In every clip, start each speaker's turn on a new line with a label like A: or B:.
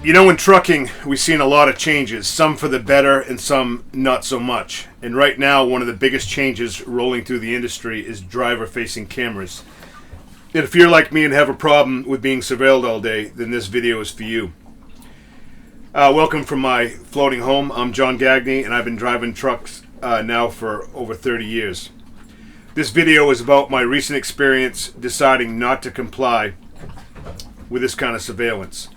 A: In trucking, we've seen a lot of changes, some for the better and some not so much. And right now, one of the biggest changes rolling through the industry is driver-facing cameras. And if you're like me and have a problem with being surveilled all day, then this video is for you. Welcome from my floating home. I'm John Gagney, and I've been driving trucks now for over 30 years. This video is about my recent experience deciding not to comply with this kind of surveillance.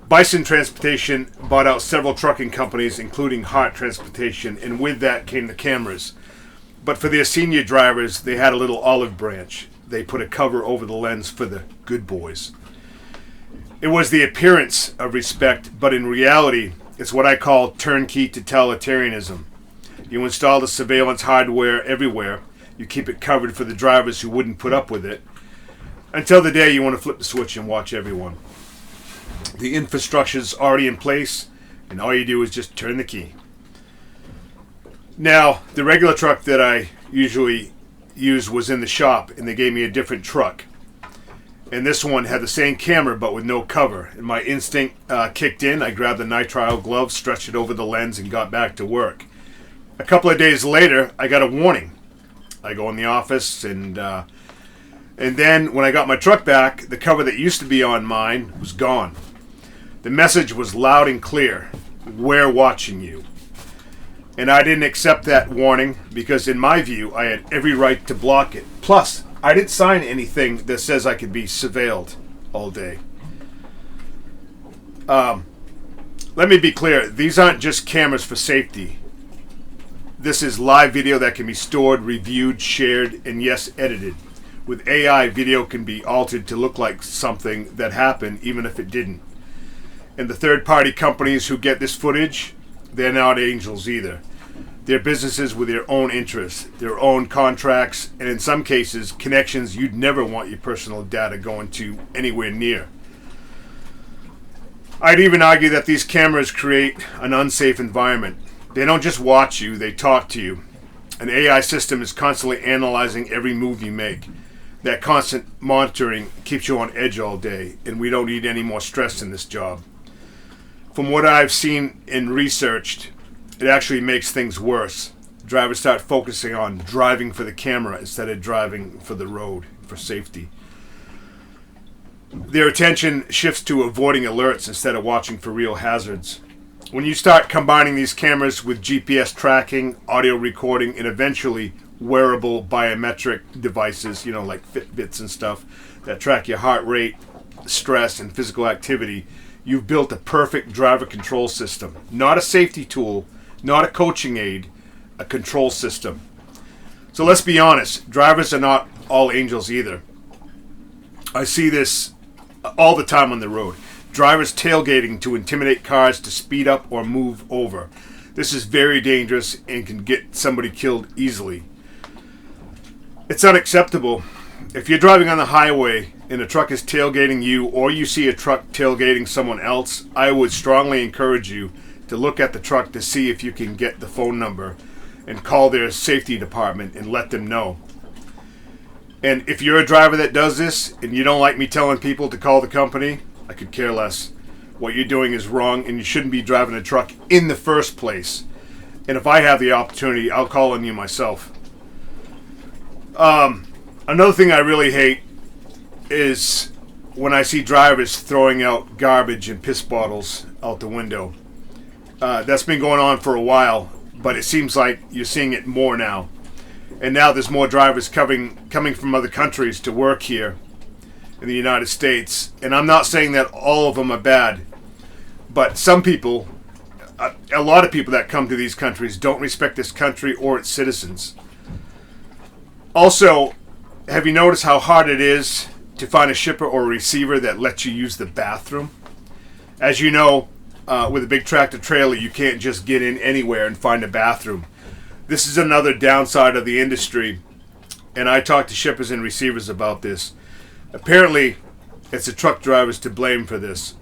A: Bison Transportation bought out several trucking companies, including Hart Transportation, and with that came the cameras. But for their senior drivers, they had a little olive branch. They put a cover over the lens for the good boys. It was the appearance of respect, but in reality, it's what I call turnkey totalitarianism. You install the surveillance hardware everywhere. You keep it covered for the drivers who wouldn't put up with it, until the day you want to flip the switch and watch everyone. The infrastructure's already in place, and all you do is just turn the key. Now, the regular truck that I usually use was in the shop, and they gave me a different truck. And this one had the same camera, but with no cover. And my instinct kicked in. I grabbed the nitrile glove, stretched it over the lens, and got back to work. A couple of days later, I got a warning. I go in the office, and then when I got my truck back, the cover that used to be on mine was gone. The message was loud and clear: we're watching you. And I didn't accept that warning because, in my view, I had every right to block it. Plus, I didn't sign anything that says I could be surveilled all day. Let me be clear. These aren't just cameras for safety. This is live video that can be stored, reviewed, shared, and yes, edited. With AI, video can be altered to look like something that happened, even if it didn't. And the third-party companies who get this footage, they're not angels either. They're businesses with their own interests, their own contracts, and in some cases, connections you'd never want your personal data going to anywhere near. I'd even argue that these cameras create an unsafe environment. They don't just watch you, they talk to you. An AI system is constantly analyzing every move you make. That constant monitoring keeps you on edge all day, and we don't need any more stress in this job. From what I've seen and researched, it actually makes things worse. Drivers start focusing on driving for the camera instead of driving for the road, for safety. Their attention shifts to avoiding alerts instead of watching for real hazards. When you start combining these cameras with GPS tracking, audio recording, and eventually wearable biometric devices, like Fitbits and stuff, that track your heart rate, stress, and physical activity, you've built a perfect driver control system. Not a safety tool, not a coaching aid, a control system. So let's be honest, drivers are not all angels either. I see this all the time on the road. Drivers tailgating to intimidate cars to speed up or move over. This is very dangerous and can get somebody killed easily. It's unacceptable. If you're driving on the highway and a truck is tailgating you, or you see a truck tailgating someone else, I would strongly encourage you to look at the truck to see if you can get the phone number and call their safety department and let them know. And if you're a driver that does this and you don't like me telling people to call the company, I could care less. What you're doing is wrong, and you shouldn't be driving a truck in the first place. And if I have the opportunity, I'll call on you myself. Another thing I really hate is when I see drivers throwing out garbage and piss bottles out the window. That's been going on for a while, but it seems like you're seeing it more now. And now there's more drivers coming from other countries to work here in the United States. And I'm not saying that all of them are bad, but some people, a lot of people that come to these countries don't respect this country or its citizens. Also, have you noticed how hard it is to find a shipper or a receiver that lets you use the bathroom? As you know, with a big tractor trailer, you can't just get in anywhere and find a bathroom. This is another downside of the industry, and I talked to shippers and receivers about this. Apparently, it's the truck drivers to blame for this.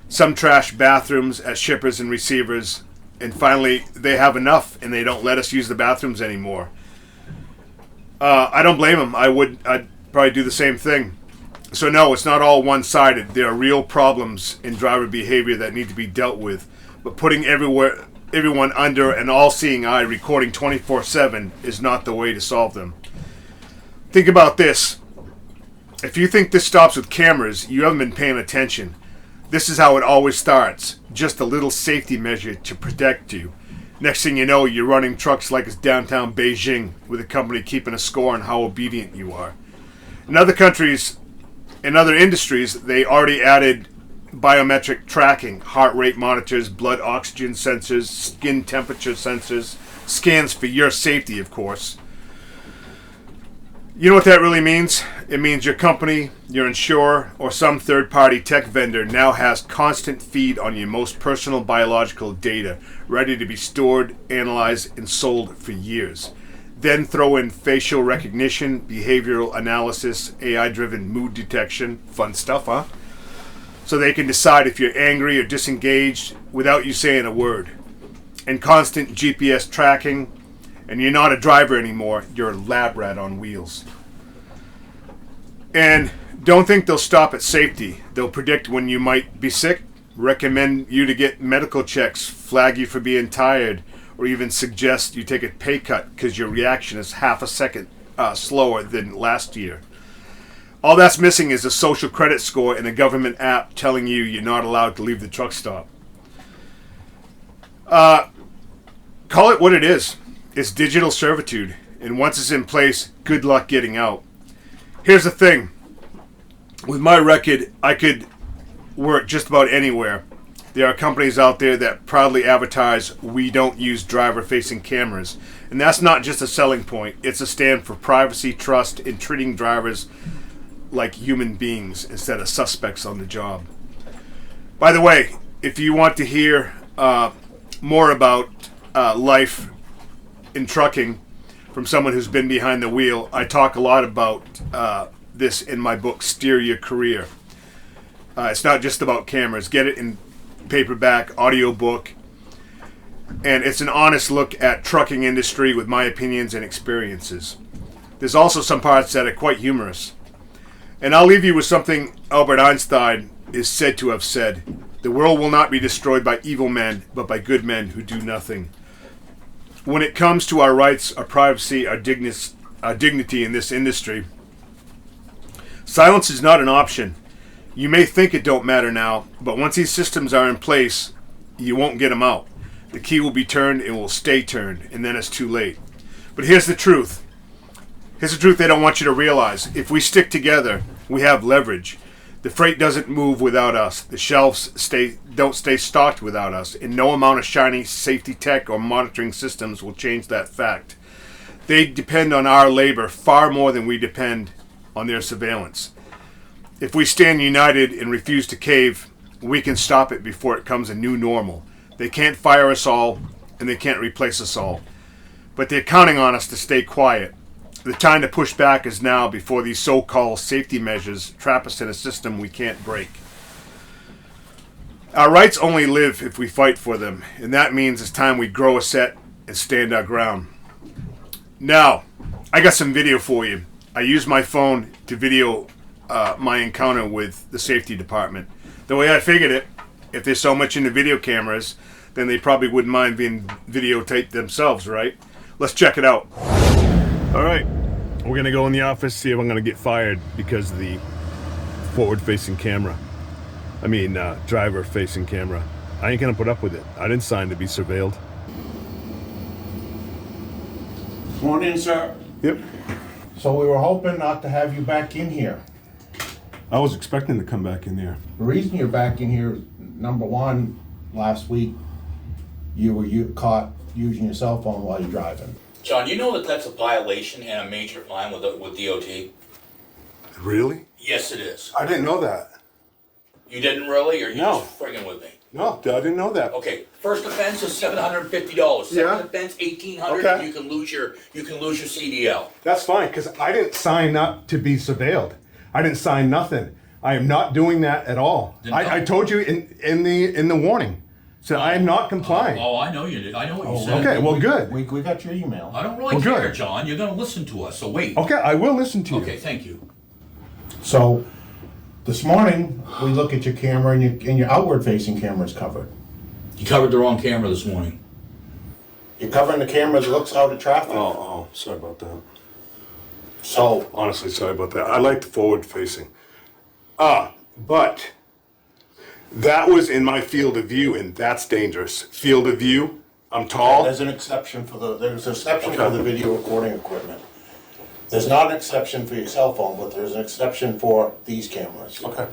A: Some trash bathrooms at shippers and receivers, and finally, they have enough, and they don't let us use the bathrooms anymore. I don't blame them. I'd probably do the same thing. So no, it's not all one-sided. There are real problems in driver behavior that need to be dealt with. But putting everyone under an all-seeing eye recording 24/7 is not the way to solve them. Think about this. If you think this stops with cameras, you haven't been paying attention. This is how it always starts. Just a little safety measure to protect you. Next thing you know, you're running trucks like it's downtown Beijing, with a company keeping a score on how obedient you are. In other countries, in other industries, they already added biometric tracking, heart rate monitors, blood oxygen sensors, skin temperature sensors, scans for your safety, of course. You know what that really means? It means your company, your insurer, or some third-party tech vendor now has constant feed on your most personal biological data, ready to be stored, analyzed, and sold for years. Then throw in facial recognition, behavioral analysis, AI-driven mood detection. Fun stuff, huh? So they can decide if you're angry or disengaged without you saying a word. And constant GPS tracking, and you're not a driver anymore, you're a lab rat on wheels. And don't think they'll stop at safety. They'll predict when you might be sick, recommend you to get medical checks, flag you for being tired, or even suggest you take a pay cut because your reaction is half a second slower than last year. All that's missing is a social credit score and a government app telling you you're not allowed to leave the truck stop. Call it what it is. It's digital servitude, and once it's in place, good luck getting out. Here's the thing. With my record, I could work just about anywhere. There are companies out there that proudly advertise we don't use driver-facing cameras. And that's not just a selling point. It's a stand for privacy, trust, and treating drivers like human beings instead of suspects on the job. By the way, if you want to hear more about life in trucking from someone who's been behind the wheel, I talk a lot about this in my book, Steer Your Career. It's not just about cameras. Get it in paperback, audiobook, and it's an honest look at trucking industry with my opinions and experiences. There's also some parts that are quite humorous. And I'll leave you with something Albert Einstein is said to have said. The world will not be destroyed by evil men, but by good men who do nothing. When it comes to our rights, our privacy, our dignity in this industry, silence is not an option. You may think it don't matter now, but once these systems are in place, you won't get them out. The key will be turned and will stay turned, and then it's too late. But here's the truth. Here's the truth they don't want you to realize. If we stick together, we have leverage. The freight doesn't move without us. The shelves don't stay stocked without us. And no amount of shiny safety tech or monitoring systems will change that fact. They depend on our labor far more than we depend on their surveillance. If we stand united and refuse to cave, we can stop it before it becomes a new normal. They can't fire us all, and they can't replace us all. But they're counting on us to stay quiet. The time to push back is now before these so-called safety measures trap us in a system we can't break. Our rights only live if we fight for them, and that means it's time we grow a set and stand our ground. Now, I got some video for you. I used my phone to video my encounter with the safety department. The way I figured it, if they're so much into video cameras, then they probably wouldn't mind being videotaped themselves, right? Let's check it out. All right, we're gonna go in the office, see if I'm gonna get fired because of the forward-facing camera. I mean, driver-facing camera. I ain't gonna put up with it. I didn't sign to be surveilled.
B: Morning, sir.
A: Yep.
B: So we were hoping not to have you back in here.
A: I was expecting to come back in there.
B: The reason you're back in here, number one, last week, you were caught using your cell phone while you're driving.
C: John, you know that that's a violation and a major fine with DOT?
A: Really?
C: Yes, it is.
A: I didn't know that.
C: You didn't really, or you
A: No.
C: just friggin' with me?
A: No, I didn't know that.
C: Okay, first offense is $750.
A: Yeah.
C: Second offense, $1,800.
A: Okay.
C: And you can lose your CDL.
A: That's fine, because I didn't sign up to be surveilled. I didn't sign nothing. I am not doing that at all. I told you in the warning. So I am not complying.
D: Oh, I know you did. I know what you said.
A: Okay, well, good.
B: We got your email.
D: I don't really
A: Well,
D: care,
A: good.
D: John. You're going to listen to us, so wait.
A: Okay, I will listen to you.
D: Okay, thank you.
B: So this morning, we look at your camera and your outward facing camera is covered.
C: You covered the wrong camera this morning.
B: You're covering the camera that looks out at traffic.
A: Oh, sorry about that.
B: So,
A: Honestly, sorry about that. I like the forward facing. But that was in my field of view, and that's dangerous. Field of view, I'm tall.
B: there's an exception for the video recording equipment. There's not an exception for your cell phone, but there's an exception for these cameras.
A: Okay.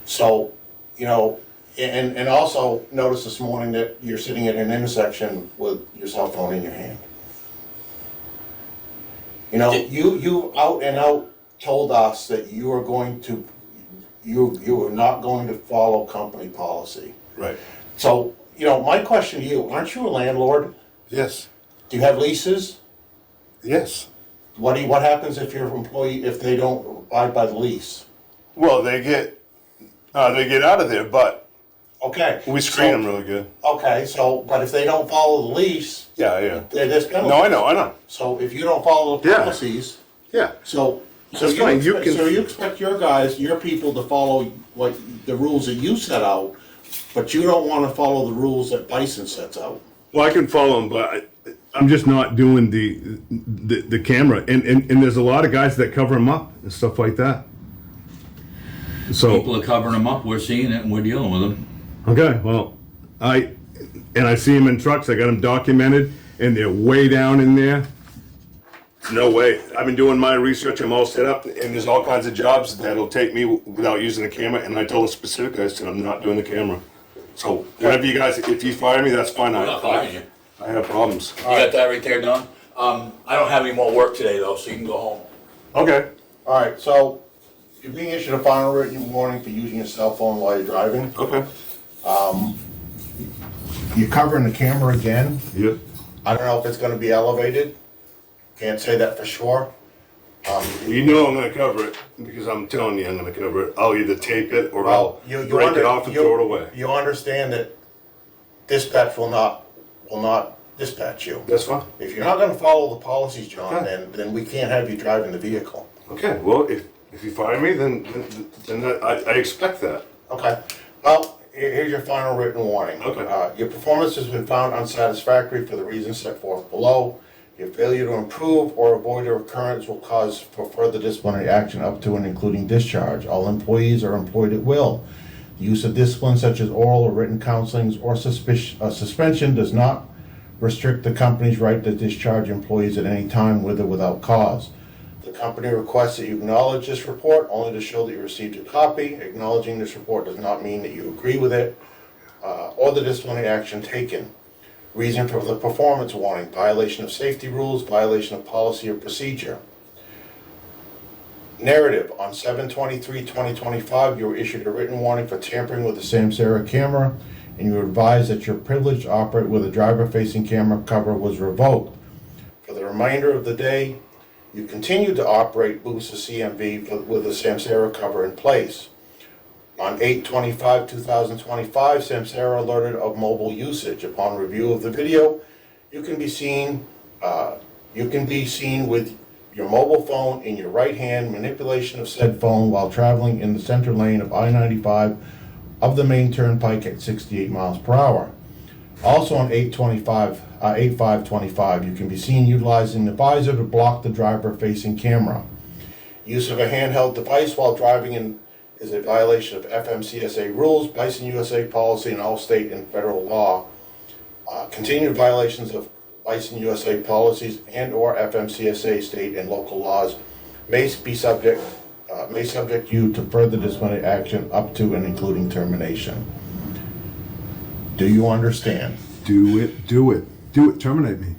B: So, you know, and also notice this morning that you're sitting at an intersection with your cell phone in your hand. You know, you out and out told us that you are going to, you are not going to follow company policy.
A: Right.
B: So, you know, my question to you, aren't you a landlord?
A: Yes.
B: Do you have leases?
A: Yes.
B: What happens if your employee, if they don't abide by the lease?
A: Well, they get out of there, but
B: Okay.
A: we screen them really good.
B: Okay, so, but if they don't follow the lease,
A: Yeah.
B: there's penalties.
A: No, I know.
B: So if you don't follow the
A: Yeah.
B: policies,
A: Yeah.
B: so
A: That's fine, you can-
B: so you expect your guys, your people to follow what the rules that you set out, but you don't want to follow the rules that Bison sets out.
A: Well, I can follow them, but I'm just not doing the camera. And there's a lot of guys that cover them up and stuff like that. So
C: People are covering them up, we're seeing it, and we're dealing with them.
A: okay, well, I see them in trucks. I got them documented, and they're way down in there. No way. I've been doing my research. I'm all set up, and there's all kinds of jobs that'll take me without using the camera. And I told the specific guys that I'm not doing the camera. So whatever you guys, if you fire me, that's fine.
C: We're not firing you.
A: I have problems.
C: You got that right there, Don? I don't have any more work today, though, so you can go home.
A: Okay.
B: All right, so you're being issued a final written warning for using your cell phone while you're driving.
A: Okay.
B: You're covering the camera again.
A: Yep.
B: I don't know if it's gonna be elevated. Can't say that for sure.
A: You know I'm gonna cover it because I'm telling you I'm gonna cover it. I'll either tape it or
B: Well,
A: I'll break it off and throw it away.
B: You understand that dispatch will not dispatch you.
A: That's fine.
B: If you're not gonna follow the policies, John,
A: Okay.
B: then we can't have you driving the vehicle.
A: Okay. Well, if you fire me, then I expect that.
B: Okay, well, here's your final written warning.
A: Okay.
B: Your performance has been found unsatisfactory for the reasons set forth below. Your failure to improve or avoid a recurrence will cause for further disciplinary action up to and including discharge. All employees are employed at will. The use of discipline such as oral or written counselings or suspension does not restrict the company's right to discharge employees at any time with or without cause. The company requests that you acknowledge this report only to show that you received a copy. Acknowledging this report does not mean that you agree with it or the disciplinary action taken. Reason for the performance warning: violation of safety rules, violation of policy or procedure. Narrative: on 7/23/2025, you were issued a written warning for tampering with the Samsara camera, and you were advised that your privilege to operate with a driver-facing camera cover was revoked. For the remainder of the day, you continued to operate booths of CMV with the Samsara cover in place. On 8/25/2025, Samsara alerted of mobile usage. Upon review of the video, you can be seen with your mobile phone in your right hand, manipulation of said phone while traveling in the center lane of I-95 of the main turnpike at 68 miles per hour. Also on 8/5/25, you can be seen utilizing the visor to block the driver-facing camera. Use of a handheld device while driving is a violation of FMCSA rules, Bison USA policy, and all state and federal law. Continued violations of Bison USA policies and/or FMCSA state and local laws may subject you to further disciplinary action up to and including termination. Do you understand?
A: Do it. Terminate me.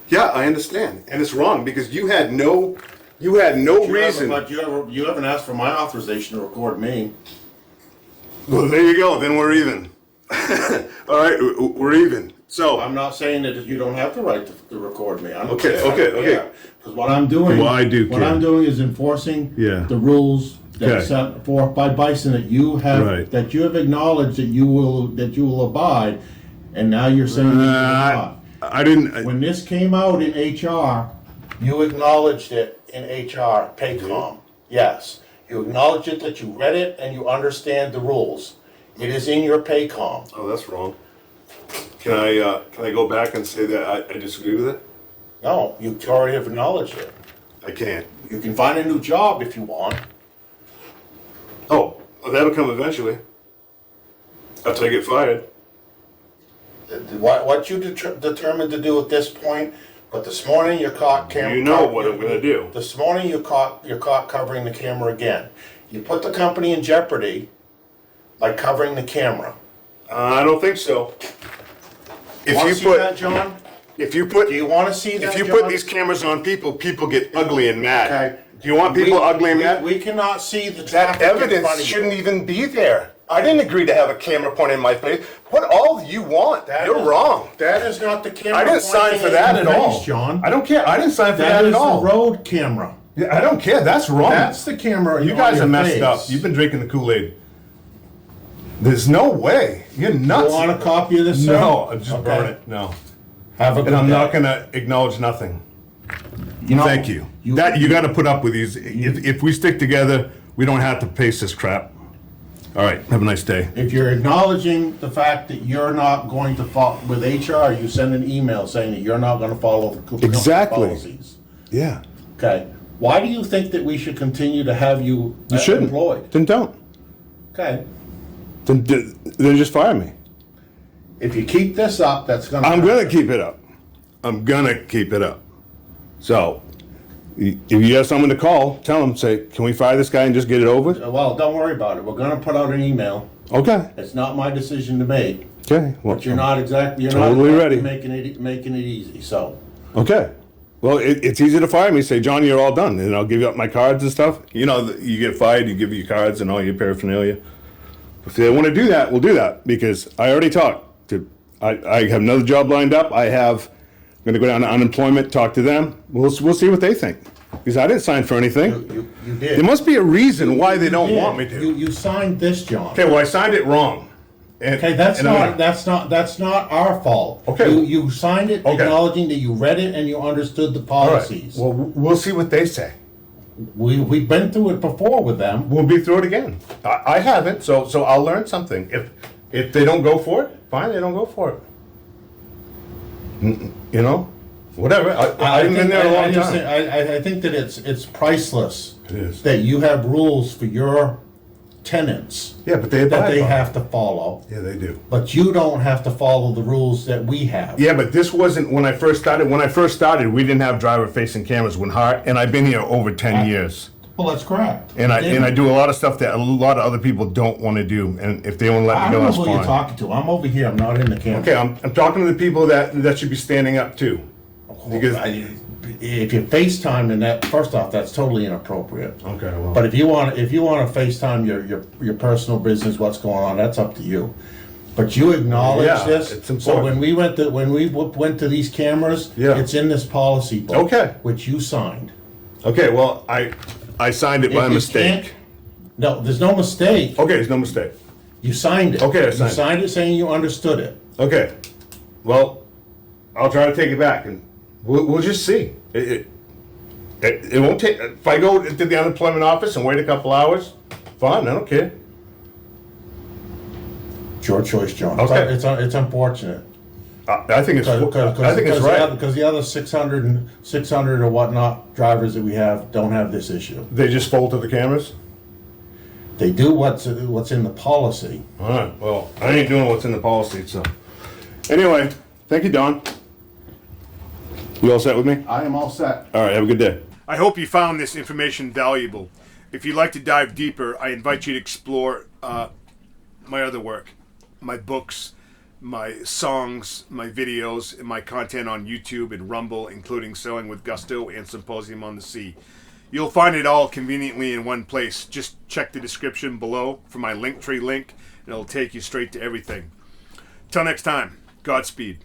A: Yeah, I understand, and it's wrong because you had no reason.
B: But you haven't asked for my authorization to record me.
A: Well, there you go. Then we're even. All right, we're even. So
B: I'm not saying that you don't have the right to record me.
A: Okay.
B: Because what I'm doing,
A: Well, I do
B: what
A: care.
B: I'm doing is enforcing the rules that
A: Okay.
B: set forth by Bison that you have
A: Right.
B: that you have acknowledged that you will abide, and now you're saying that you're not.
A: I didn't.
B: When this came out in HR, you acknowledged it in HR, Paycom. Yes. You acknowledge it, that you read it, and you understand the rules. It is in your Paycom.
D: Oh, that's wrong. Can I go back and say that I disagree with it?
B: No, you already have acknowledged it.
D: I can't.
B: You can find a new job if you want.
D: Oh, well, that'll come eventually. After I get fired.
B: What you determined to do at this point, but this morning you're caught camera.
D: You know what I'm gonna do.
B: This morning you're caught covering the camera again. You put the company in jeopardy by covering the camera.
D: I don't think so.
B: Want to see that, John?
D: If you put,
B: Do you want to see that,
D: if you
B: John?
D: put these cameras on people, people get ugly and mad.
B: Okay.
D: Do you want people ugly and mad?
B: We cannot see the
D: That
B: traffic in front
D: evidence
B: of you.
D: shouldn't even be there. I didn't agree to have a camera pointed in my face. Put all you want. You're wrong.
B: That is not the camera.
D: I didn't sign
B: pointing
D: for
B: in
D: that
B: your
D: at all.
B: face, John.
D: I don't care. I didn't sign for that
B: That
D: at
B: is
D: all.
B: the road camera.
D: Yeah, I don't care. That's wrong.
B: That's the camera.
D: You
B: on
D: guys
B: your
D: are messed
B: face.
D: up. You've been drinking the Kool-Aid. There's no way. You're nuts.
B: You want a copy of this, sir?
D: No, just
B: Okay.
D: burn it. No.
B: Have a good
D: And I'm
B: day.
D: not going to acknowledge nothing.
B: You know,
D: Thank you. That you got to put up with these. If we stick together, we don't have to face this crap. All right. Have a nice day.
B: If you're acknowledging the fact that you're not going to follow with HR, you send an email saying that you're not going to follow the company
D: Exactly.
B: policies.
D: Yeah.
B: Okay. Why do you think that we should continue to have you,
D: You shouldn't.
B: employed?
D: Then don't.
B: Okay.
D: Then just fire me.
B: If you keep this up, that's going to.
D: I'm going to keep it up. I'm going to keep it up. So, if you have someone to call, tell them, say, can we fire this guy and just get it over?
B: Well, don't worry about it. We're going to put out an email.
D: Okay.
B: It's not my decision to make.
D: Okay. Well,
B: But you're not exactly. You're
D: Totally
B: not
D: ready.
B: making it easy. So.
D: Okay. Well, it's easy to fire me. Say, John, you're all done, and I'll give you up my cards and stuff. You know, you get fired, you give your cards and all your paraphernalia. If they want to do that, we'll do that because I already talked to. I have another job lined up. I'm going to go down to unemployment, talk to them. We'll see what they think because I didn't sign for anything.
B: You did.
D: There must be a reason why they don't
B: did.
D: want me to.
B: You signed this, John.
D: Okay, well, I signed it wrong. And,
B: Okay, that's
D: and I'm
B: not
D: gonna-
B: our fault.
D: Okay.
B: You signed it
D: Okay.
B: acknowledging that you read it and you understood the
D: All right.
B: policies.
D: Well, we'll see what they say.
B: We've been through it before with them.
D: We'll be through it again. I haven't, so I'll learn something. If they don't go for it, fine, they don't go for it. You know, whatever. I haven't been there a long time.
B: I think that it's priceless.
D: It is.
B: That you have rules for your tenants
D: Yeah, but they
B: that
D: abide
B: they
D: by
B: have to follow,
D: it. Yeah, they do.
B: but you don't have to follow the rules that we have.
D: Yeah, but this wasn't when I first started. When I first started, we didn't have driver-facing cameras when Hart, and I've been here over 10 years.
B: Well, that's correct.
D: And I do a lot of stuff that a lot of other people don't want to do, and if they won't let
B: I
D: me
B: don't
D: go,
B: know
D: that's
B: who you're
D: fine.
B: talking to. I'm over here. I'm not in the camera.
D: Okay, I'm talking to the people that should be standing up too. Because
B: If you FaceTime, then that first off, that's totally inappropriate.
D: okay, well,
B: But if you want to FaceTime your personal business, what's going on, that's up to you. But you acknowledge
D: Yeah,
B: this.
D: it's
B: So
D: important.
B: when we went to these cameras,
D: Yeah.
B: it's in this policy book,
D: Okay.
B: which you signed.
D: okay, well, I signed it by
B: If you
D: mistake.
B: can't- No, there's no mistake.
D: Okay, there's no mistake.
B: You signed it.
D: Okay, I
B: You
D: signed it.
B: signed it saying you understood it.
D: Okay, well, I'll try to take it back, and we'll just see. It won't take. If I go to the unemployment office and wait a couple hours, fine. I don't care.
B: It's your choice, John.
D: Okay.
B: It's unfortunate.
D: I think it's. I think it's right.
B: Because the other 600 or whatnot drivers that we have don't have this issue.
D: They just fold to the cameras.
B: They do what's in the policy.
D: All right. Well, I ain't doing what's in the policy. So, anyway, thank you, Don. You all set with me?
B: I am all set.
D: All right. Have a good day.
A: I hope you found this information valuable. If you'd like to dive deeper, I invite you to explore my other work, my books, my songs, my videos, and my content on YouTube and Rumble, including Sailing with Gusto and Symposium on the Sea. You'll find it all conveniently in one place. Just check the description below for my Linktree link, and it'll take you straight to everything. Till next time, Godspeed.